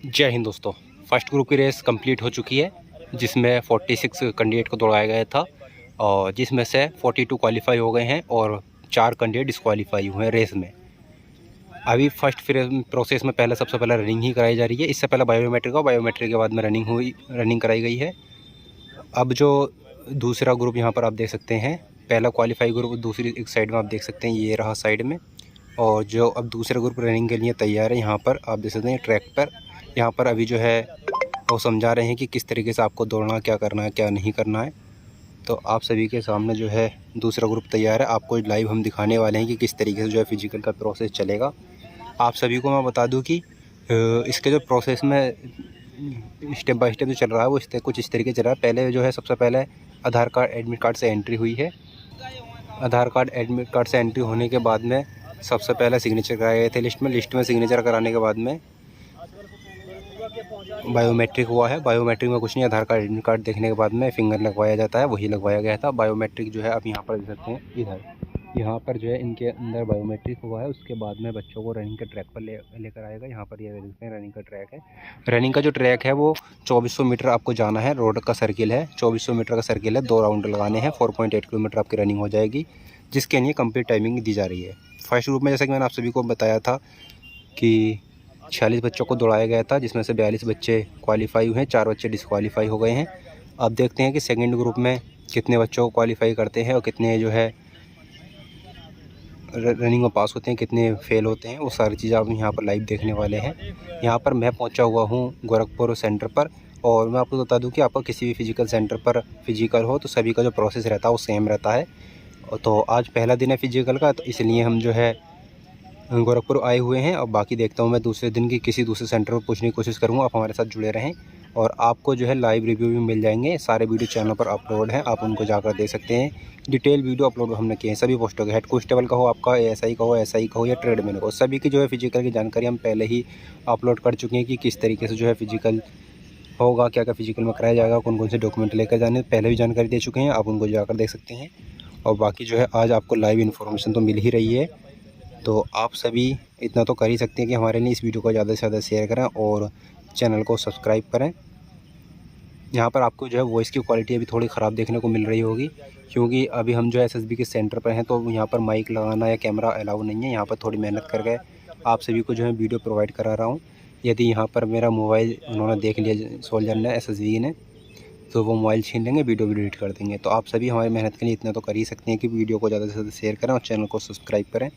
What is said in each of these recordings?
जय हिंद दोस्तों। First group की रेस कंप्लीट हो चुकी है, जिसमें 46 कैंडिडेट को दौड़ाया गया था और जिसमें से 42 क्वालिफाई हो गए हैं और 4 कैंडिडेट डिस्क्वालीफाई हुए हैं रेस में। अभी फर्स्ट प्रोसेस में सबसे पहले रनिंग ही कराई जा रही है। इससे पहले बायोमेट्रिक के बाद में रनिंग कराई गई है। अब जो दूसरा ग्रुप यहाँ पर आप देख सकते हैं, पहला क्वालिफाई ग्रुप दूसरी एक साइड में आप देख सकते हैं, ये रहा साइड में। और जो अब दूसरा ग्रुप रनिंग के लिए तैयार है, यहाँ पर आप देख सकते हैं ट्रैक पर। यहाँ पर अभी जो है वो समझा रहे हैं कि किस तरीके से आपको दौड़ना, क्या करना है क्या नहीं करना है। तो आप सभी के सामने जो है दूसरा ग्रुप तैयार है। आपको लाइव हम दिखाने वाले हैं कि किस तरीके से जो है फिजिकल का प्रोसेस चलेगा। आप सभी को मैं बता दूं कि इसके जो प्रोसेस में स्टेप बाय स्टेप जो चल रहा है वो कुछ इस तरीके चल रहा है। पहले जो है सबसे पहले आधार कार्ड एडमिट कार्ड से एंट्री हुई है। आधार कार्ड एडमिट कार्ड से एंट्री होने के बाद में सबसे पहले सिग्नेचर कराए गए थे लिस्ट में सिग्नेचर कराने के बाद में बायोमेट्रिक हुआ है। बायोमेट्रिक में कुछ नहीं, आधार कार्ड एडमिट कार्ड देखने के बाद में फिंगर लगवाया जाता है, वही लगवाया गया था। बायोमेट्रिक जो है आप यहाँ पर देख सकते हैं, इधर यहाँ पर जो है इनके अंदर बायोमेट्रिक हुआ है। उसके बाद में बच्चों को रनिंग के ट्रैक पर लेकर आएगा। यहाँ पर ये देखते हैं रनिंग का ट्रैक है। रनिंग का जो ट्रैक है वो 2400 मीटर आपको जाना है। रोड का सर्किल है, 2400 मीटर का सर्किल है, 2 राउंड लगाने हैं। 4.8 किलोमीटर आपकी रनिंग हो जाएगी, जिसके लिए कंप्लीट टाइमिंग दी जा रही है। फर्स्ट ग्रुप में जैसा कि मैंने आप सभी को बताया था कि 46 बच्चों को दौड़ाया गया था, जिसमें से 42 बच्चे क्वालिफाई हुए हैं, 4 बच्चे डिस्क्वालीफाई हो गए हैं। अब देखते हैं कि सेकंड ग्रुप में कितने बच्चों को क्वालिफाई करते हैं और कितने जो है रनिंग में पास होते हैं, कितने फेल होते हैं। वो सारी चीज़ आप यहाँ पर लाइव देखने वाले हैं। यहाँ पर मैं पहुँचा हुआ हूँ गोरखपुर सेंटर पर। और मैं आपको बता दूँ कि आपका किसी भी फिजिकल सेंटर पर फिजिकल हो तो सभी का जो प्रोसेस रहता है वो सेम रहता है। तो आज पहला दिन है फिजिकल का, तो इसलिए हम जो है गोरखपुर आए हुए हैं। और बाकी देखता हूँ मैं दूसरे दिन की किसी दूसरे सेंटर पर पूछने की कोशिश करूँगा। आप हमारे साथ जुड़े रहें और आपको जो है लाइव रिव्यू भी मिल जाएंगे। सारे वीडियो चैनल पर अपलोड हैं, आप उनको जाकर देख सकते हैं। डिटेल वीडियो अपलोड हमने किए हैं सभी पोस्टों के। हेड कांस्टेबल का हो, आपका एएसआई का हो, एसआई का हो या ट्रेडमैन का हो, सभी की जो है फिजिकल की जानकारी हम पहले ही अपलोड कर चुके हैं कि किस तरीके से जो है फिजिकल होगा, क्या क्या फिजिकल में कराया जाएगा, कौन कौन से डॉक्यूमेंट लेकर जाने, पहले भी जानकारी दे चुके हैं। आप उनको जाकर देख सकते हैं। और बाकी जो है आज आपको लाइव इन्फॉर्मेशन तो मिल ही रही है। तो आप सभी इतना तो कर ही सकते हैं कि हमारे लिए इस वीडियो को ज़्यादा से ज़्यादा शेयर करें और चैनल को सब्सक्राइब करें। यहाँ पर आपको जो है वॉइस की क्वालिटी अभी थोड़ी ख़राब देखने को मिल रही होगी, क्योंकि अभी हम जो है एसएसबी के सेंटर पर हैं, तो यहाँ पर माइक लगाना या कैमरा अलाउ नहीं है। यहाँ पर थोड़ी मेहनत करके आप सभी को जो है वीडियो प्रोवाइड करा रहा हूँ। यदि यहाँ पर मेरा मोबाइल उन्होंने देख लिया सोल्जर ने, एसएसबी ने, तो वो मोबाइल छीन लेंगे, वीडियो भी डिलीट कर देंगे। तो आप सभी हमारी मेहनत के लिए इतना तो कर ही सकते हैं कि वीडियो को ज़्यादा से ज़्यादा शेयर करें और चैनल को सब्सक्राइब करें।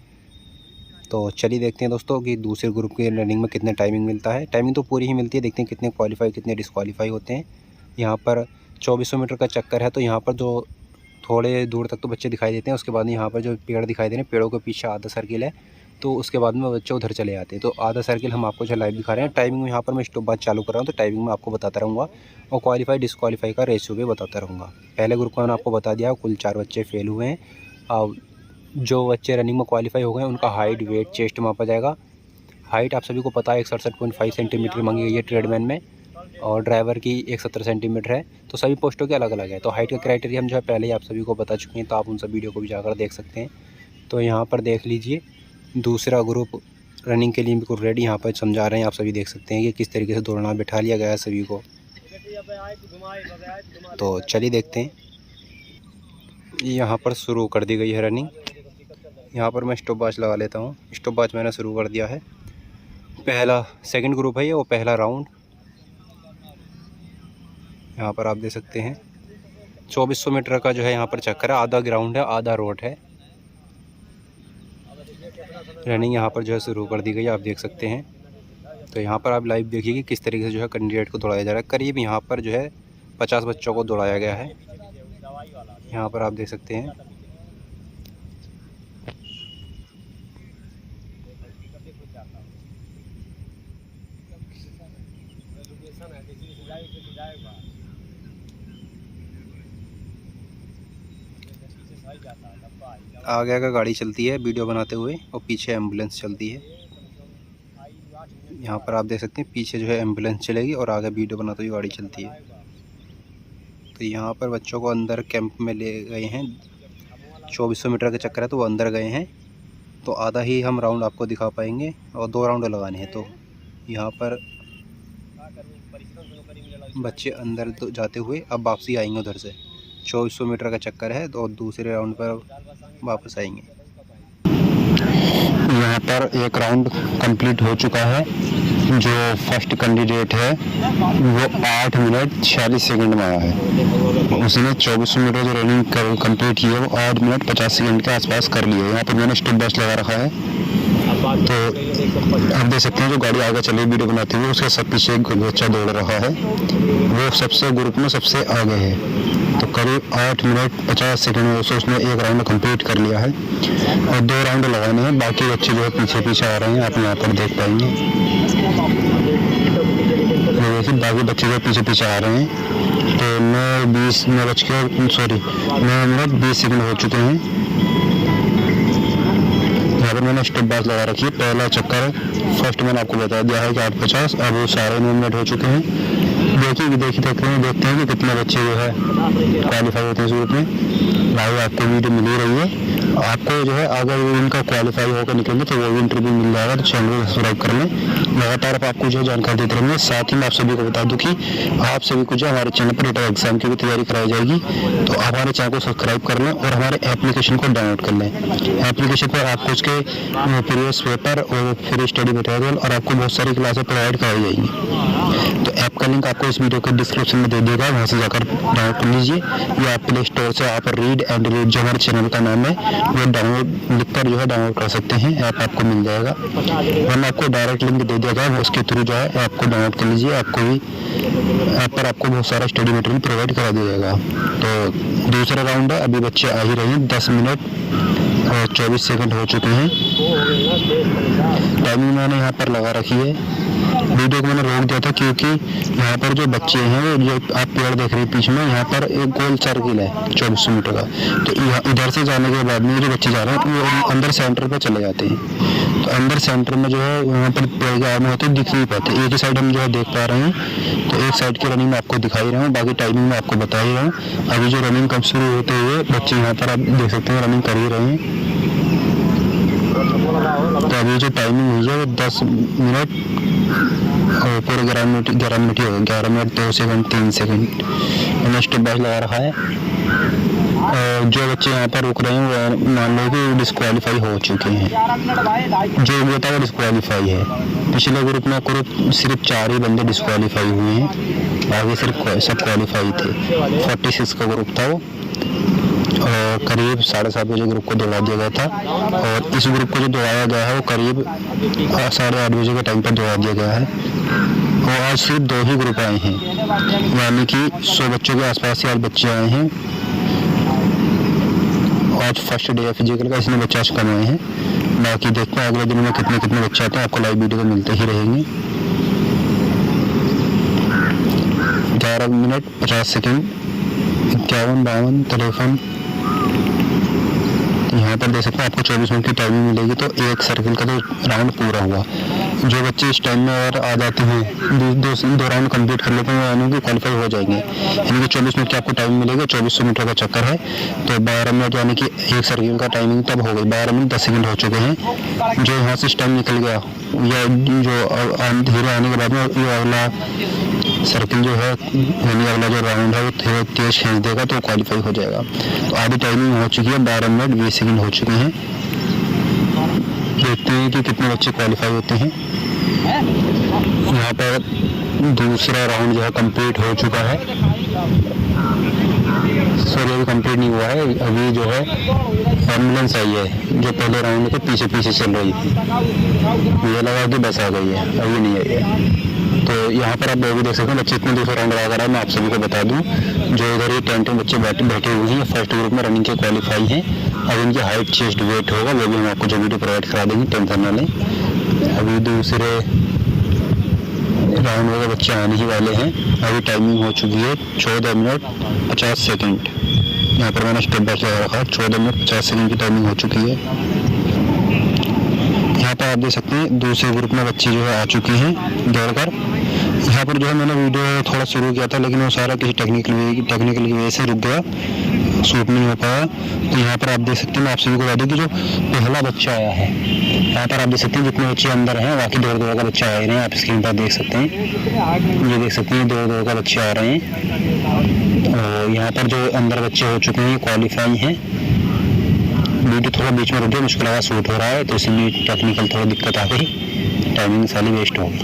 तो चलिए देखते हैं दोस्तों कि दूसरे ग्रुप के रनिंग में कितने टाइमिंग मिलता है। टाइमिंग तो पूरी ही मिलती है, देखते हैं कितने क्वालिफाई कितने डिस्क्वालीफाई होते हैं। यहाँ पर 2400 मीटर का चक्कर है, तो यहाँ पर जो थोड़े दूर तक तो बच्चे दिखाई देते हैं। उसके बाद यहाँ पर जो पेड़ दिखाई दे रहे हैं, पेड़ों के पीछे आधा सर्किल है, तो उसके बाद में बच्चे उधर चले जाते हैं। तो आधा सर्किल हम आपको जो लाइव दिखा रहे हैं। टाइमिंग में यहाँ पर मैं स्टॉप बात चालू कर रहा हूँ, तो टाइमिंग में आपको बताता रहूँगा और क्वालिफाई डिस्क्वालीफाई का रेशियो भी बताता रहूँगा। पहले ग्रुप का मैंने आपको बता दिया, कुल 4 बच्चे फेल हुए हैं। अब जो बच्चे रनिंग में क्वालिफाई हो गए हैं उनका हाइट, वेट, चेस्ट मापा जाएगा। हाइट आप सभी को पता है 167.5 सेंटीमीटर मांगी गई है ट्रेडमैन में, और ड्राइवर की 170 सेंटीमीटर है। तो सभी पोस्टों के अलग अलग है। तो हाइट का क्राइटेरिया हम जो है पहले ही आप सभी को बता चुके हैं, तो आप उन सब वीडियो को भी जाकर देख सकते हैं। तो यहाँ पर देख लीजिए दूसरा ग्रुप रनिंग के लिए बिल्कुल रेडी, यहाँ पर समझा रहे हैं। आप सभी देख सकते हैं कि किस तरीके से दौड़ना, बिठा लिया गया है सभी को। तो चलिए देखते हैं। यहाँ पर शुरू कर दी गई है रनिंग। यहाँ पर मैं स्टॉप वॉच लगा लेता हूँ। स्टॉप वॉच मैंने शुरू कर दिया है। पहला सेकंड ग्रुप है ये, वो पहला राउंड यहाँ पर आप देख सकते हैं। 2400 मीटर का जो है यहाँ पर चक्कर है, आधा ग्राउंड है आधा रोड है। रनिंग यहाँ पर जो है शुरू कर दी गई है, आप देख सकते हैं। तो यहाँ पर आप लाइव देखिए कि किस तरीके से जो है कैंडिडेट को दौड़ाया जा रहा है। करीब यहाँ पर जो है 50 बच्चों को दौड़ाया गया है, यहाँ पर आप देख सकते हैं। आगे का गाड़ी चलती है वीडियो बनाते हुए और पीछे एम्बुलेंस चलती है। यहाँ पर आप देख सकते हैं पीछे जो है एम्बुलेंस चलेगी और आगे वीडियो बनाते हुए गाड़ी चलती है। तो यहाँ पर बच्चों को अंदर कैंप में ले गए हैं। 2400 मीटर का चक्कर है, तो वो अंदर गए हैं। तो आधा ही हम राउंड आपको दिखा पाएंगे और 2 राउंड लगाने हैं। तो यहाँ पर बच्चे अंदर तो जाते हुए अब वापसी आएंगे उधर से। 2400 मीटर का चक्कर है और दूसरे राउंड पर वापस आएंगे। यहाँ पर एक राउंड कंप्लीट हो चुका है। जो फर्स्ट कैंडिडेट है वो 8 मिनट 46 सेकंड में आया है। उसने 2400 मीटर जो रनिंग कंप्लीट की है वो 8 मिनट 50 सेकंड के आसपास कर लिया है। यहाँ पर मैंने स्टॉप वॉच लगा रखा है, तो आप देख सकते हैं जो गाड़ी आगे चली वीडियो बनाते हुए उसके सब पीछे एक बच्चा दौड़ रहा है, वो सबसे ग्रुप में सबसे आगे है। तो करीब 8 मिनट 50 सेकंड में उसने एक राउंड कंप्लीट कर लिया है और 2 राउंड लगाने हैं। बाकी बच्चे जो है पीछे पीछे आ रहे हैं, आप यहाँ पर देख पाएंगे। देखिए बाकी बच्चे जो पीछे पीछे आ रहे हैं। तो 9 मिनट 20 सेकंड हो चुके हैं। यहाँ पर मैंने स्टॉप वॉच लगा रखी है। पहला चक्कर फर्स्ट मैंने आपको बता दिया है कि 8:50, अब वो सारे 9 मिनट हो चुके हैं। देखते हैं कि कितने बच्चे जो है क्वालिफाई होते हैं इस ग्रुप में। भाई आपको वीडियो मिल ही रही है। आपको जो है अगर इनका क्वालिफाई होकर निकलेंगे तो वो भी इंटरव्यू मिल जाएगा, तो चैनल को सब्सक्राइब कर लें। लगातार आपको जो है जानकारी देते रहेंगे। साथ ही मैं आप सभी को बता दूं कि आप सभी को जो हमारे चैनल पर रिटन एग्जाम की भी तैयारी कराई जाएगी, तो आप हमारे चैनल को सब्सक्राइब कर लें और हमारे एप्लीकेशन को डाउनलोड कर लें। एप्लीकेशन पर आपको उसके प्रीवियस पेपर और फ्री स्टडी मटेरियल और आपको बहुत सारी क्लासें प्रोवाइड कराई जाएंगी। तो ऐप का लिंक आपको इस वीडियो के डिस्क्रिप्शन में दे दिएगा, वहाँ से जाकर डाउनलोड कर लीजिए या आप प्ले स्टोर से आप रीड एंड रीड जो हमारे चैनल का नाम है वो डाउनलोड लिखकर जो है डाउनलोड कर सकते हैं। ऐप आपको मिल जाएगा, वरना आपको डायरेक्ट लिंक दे दिया जाएगा, उसके थ्रू जो है ऐप को डाउनलोड कर लीजिए। आपको भी ऐप पर आपको बहुत सारा स्टडी मटेरियल प्रोवाइड करा दिया जाएगा। तो दूसरा राउंड है, अभी बच्चे आ ही रहे हैं। 10 मिनट और 24 सेकंड हो चुके हैं। टाइमिंग मैंने यहाँ पर लगा रखी है। वीडियो को मैंने रोक दिया था क्योंकि यहाँ पर जो बच्चे हैं वो जो आप पेड़ देख रहे हैं पीछे में, यहाँ पर एक गोल सर्किल है 2400 मीटर का। तो इधर से जाने के बाद में जो बच्चे जा रहे हैं वो अंदर सेंटर पर चले जाते हैं। तो अंदर सेंटर में जो है वहाँ पर पेड़ के आगे होते दिख नहीं पाते। एक ही साइड हम जो है देख पा रहे हैं, तो एक साइड की रनिंग में आपको दिखाई रहा हूँ, बाकी टाइमिंग में आपको बता ही रहा हूँ। अभी जो रनिंग कब शुरू होते हुए बच्चे यहाँ पर आप देख सकते हैं रनिंग कर ही रहे हैं। तो अभी जो टाइमिंग हुई है वो 10 मिनट और पूरे 11 मिनट ही होगा। 11 मिनट 2 सेकंड 3 सेकंड मैंने स्टॉप वॉच लगा रखा है। और जो बच्चे यहाँ पर रुक रहे हैं वो मान लो कि डिस्क्वालीफाई हो चुके हैं। जो भी होता है वो डिस्क्वालीफाई है। पिछले ग्रुप में सिर्फ 4 ही बंदे डिस्क्वालीफाई हुए हैं, बाकी सिर्फ सब क्वालिफाई थे। 46 का ग्रुप था वो, और करीब 7:30 बजे ग्रुप को दौड़ा दिया गया था। और इस ग्रुप को जो दौड़ाया गया है वो करीब 8:30 बजे के टाइम पर दौड़ा दिया गया है। और आज सिर्फ 2 ही ग्रुप आए हैं, यानी कि 100 बच्चों के आसपास ही आज बच्चे आए हैं। आज फर्स्ट डे है फिजिकल का, इसलिए बच्चे आज कम आए हैं। बाकी देखते हैं अगले दिन में कितने बच्चे आते हैं, आपको लाइव वीडियो तो मिलते ही रहेंगे। 11 मिनट 50 सेकंड 51 52 53। यहाँ पर देख सकते हैं आपको 24 मिनट की टाइमिंग मिलेगी। तो एक सर्किल का तो राउंड पूरा हुआ। जो बच्चे इस टाइम में अगर आ जाते हैं, दो राउंड कंप्लीट कर लेते हैं, यानी कि क्वालिफाई हो जाएंगे। यानी कि 24 मिनट की आपको टाइम मिलेगा। 2400 मीटर का चक्कर है, तो 12 मिनट यानी कि एक सर्किल का टाइमिंग तब हो गई। 12 मिनट 10 सेकंड हो चुके हैं। जो यहाँ से इस टाइम निकल गया या जो धीरे आने के बाद में ये अगला सर्किल जो है यानी अगला जो राउंड है वो तेज खींच देगा तो क्वालिफाई हो जाएगा। तो आधी टाइमिंग हो चुकी है, 12 मिनट 20 सेकंड हो चुके हैं। देखते हैं कि कितने बच्चे क्वालिफाई होते हैं। यहाँ पर दूसरा राउंड जो है कंप्लीट हो चुका है। सॉरी अभी कंप्लीट नहीं हुआ है। अभी जो है एम्बुलेंस आई है जो पहले राउंड के पीछे पीछे चल रही थी, मुझे लगा कि बस आ गई है, अभी नहीं आई है। तो यहाँ पर आप वो भी देख सकते हैं बच्चे इतने दूसरा राउंड लगा रहा है। मैं आप सभी को बता दूं जो इधर ये टेंट में बच्चे बैठे हुए हैं, फर्स्ट ग्रुप में रनिंग के क्वालिफाई हैं। अब इनकी हाइट चेस्ट वेट होगा वो भी हम आपको जो वीडियो प्रोवाइड करा देंगे, टेंशन ना लें। अभी दूसरे राउंड में बच्चे आने ही वाले हैं। अभी टाइमिंग हो चुकी है 14 मिनट 50 सेकंड। यहाँ पर मैंने स्टेप बाय लगा रखा है। 14 मिनट 50 सेकंड की टाइमिंग हो चुकी है। यहाँ पर आप देख सकते हैं दूसरे ग्रुप में बच्चे जो है आ चुके हैं दौड़कर। यहाँ पर जो है मैंने वीडियो थोड़ा शुरू किया था, लेकिन वो सारा किसी टेक्निकल की वजह से रुक गया। शूट नहीं हो पाया। तो यहाँ पर आप देख सकते हैं, मैं आप सभी को बता दूँ कि जो पहला बच्चा आया है, यहाँ पर आप देख सकते हैं जितने बच्चे अंदर हैं, बाकी दो का बच्चा आ रहे हैं। आप स्क्रीन पर देख सकते हैं, ये देख सकते हैं दो का बच्चे आ रहे हैं। और यहाँ पर जो अंदर बच्चे हो चुके हैं क्वालिफाई हैं। वीडियो थोड़ा बीच में रुक गया, मुझको लगा शूट हो रहा है, तो इसलिए टेक्निकल थोड़ा दिक्कत आ गई, टाइमिंग सारी वेस्ट हो गई।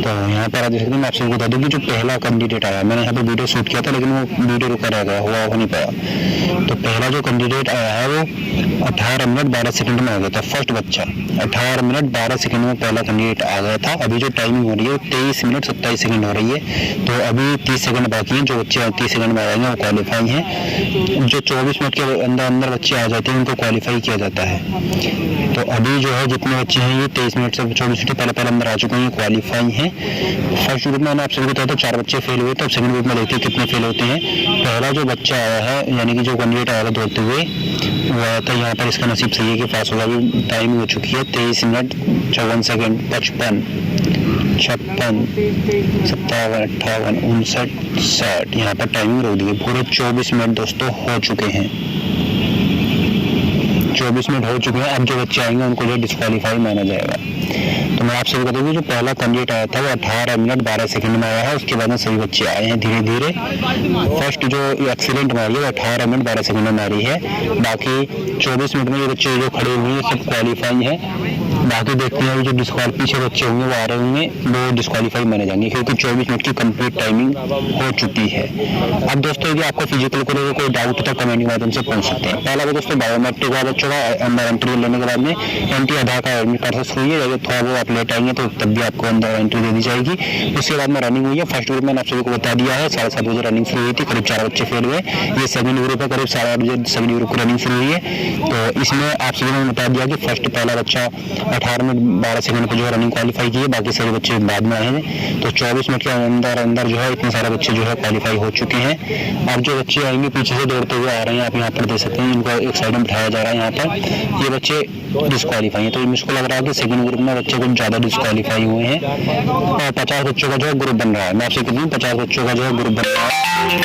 तो यहाँ पर आप देख सकते हैं, मैं आप सबको बता दूँ कि जो पहला कैंडिडेट आया, मैंने यहाँ पर वीडियो शूट किया था लेकिन वो वीडियो रुका रह गया, हुआ हो नहीं पाया। तो पहला जो कैंडिडेट आया है वो 18 मिनट 12 सेकंड में आ गया था। फर्स्ट बच्चा 18 मिनट 12 सेकंड में पहला कैंडिडेट आ गया था। अभी जो टाइमिंग हो रही है वो 23 मिनट 27 सेकंड हो रही है। तो अभी 30 सेकंड बाकी हैं। जो बच्चे 30 सेकंड में आ जाएंगे वो क्वालिफाई हैं। जो 24 मिनट के अंदर बच्चे आ जाते हैं उनको क्वालिफाई किया जाता है। तो अभी जो है जितने बच्चे हैं ये 23 मिनट से 24 मिनट पहले अंदर आ चुके हैं, क्वालिफाई हैं। फर्स्ट ग्रुप में मैंने आप सभी को बताया था 4 बच्चे फेल हुए, तो अब सेकंड ग्रुप में देखते हैं कितने फेल होते हैं। पहला जो बच्चा आया है, यानी कि जो कैंडिडेट आया था दौड़ते हुए, वो आया था यहाँ पर, इसका नसीब सही है कि पास होगा। अभी टाइमिंग हो चुकी है 23 मिनट 54 सेकंड, 55, 56, 57, 58, 59, 60। यहाँ पर टाइमिंग रोक दी है। पूरे 24 मिनट दोस्तों हो चुके हैं, 24 मिनट हो चुके हैं। अब जो बच्चे आएंगे उनको जो डिस्क्वालीफाई माना जाएगा। तो मैं आपसे बता दूं कि जो पहला कैंडिडेट आया था वो 18 मिनट 12 सेकंड में आया है। उसके बाद में सभी बच्चे आए हैं धीरे धीरे। फर्स्ट जो एक्सीडेंट मारी है वो 18 मिनट 12 सेकंड में मारी है। बाकी 24 मिनट में ये बच्चे जो खड़े हुए हैं सब क्वालिफाई हैं। बाकी देखते हैं जो पीछे बच्चे होंगे वो आ रहे होंगे, वो डिस्क्वालीफाई माने जाएंगे क्योंकि 24 मिनट की कंप्लीट टाइमिंग हो चुकी है। अब दोस्तों यदि आपको फिजिकल को लेकर कोई डाउट है तो कमेंट के माध्यम से पूछ सकते हैं। पहला दोस्तों बायोमेट्रिक वाला बच्चों का अंदर एंट्री लेने के बाद में एंट्री आधार का एडमिट कार्ड से हुई है। अगर थोड़ा वो आप लेट आएंगे तो तब भी आपको अंदर एंट्री दे दी जाएगी। उसके बाद में रनिंग हुई है। फर्स्ट ग्रुप मैंने आप सभी को बता दिया है, 7:30 बजे रनिंग शुरू हुई थी, करीब 4 बच्चे फेल हुए। ये सेकंड ग्रुप है, करीब 8:30 बजे सेकंड ग्रुप की रनिंग शुरू हुई है। तो इसमें आप सभी ने बता दिया कि फर्स्ट पहला बच्चा 18 मिनट 12 सेकंड पर जो है रनिंग क्वालिफाई की है, बाकी सारे बच्चे बाद में आए हैं। तो 24 मिनट के अंदर जो है इतने सारे बच्चे जो है क्वालिफाई हो चुके हैं। अब जो बच्चे आएंगे पीछे से दौड़ते हुए आ रहे हैं, आप यहाँ पर देख सकते हैं, इनको एक साइड में बिठाया जा रहा है। यहाँ पर ये बच्चे डिस्क्वालीफाई हैं। तो मुझको लग रहा है कि सेकंड ग्रुप में बच्चे कुछ ज़्यादा डिस्क्वालीफाई हुए हैं और 50 बच्चों का जो है ग्रुप बन रहा है। मैं आपसे कहती हूँ 50 बच्चों का जो है ग्रुप बन रहा है।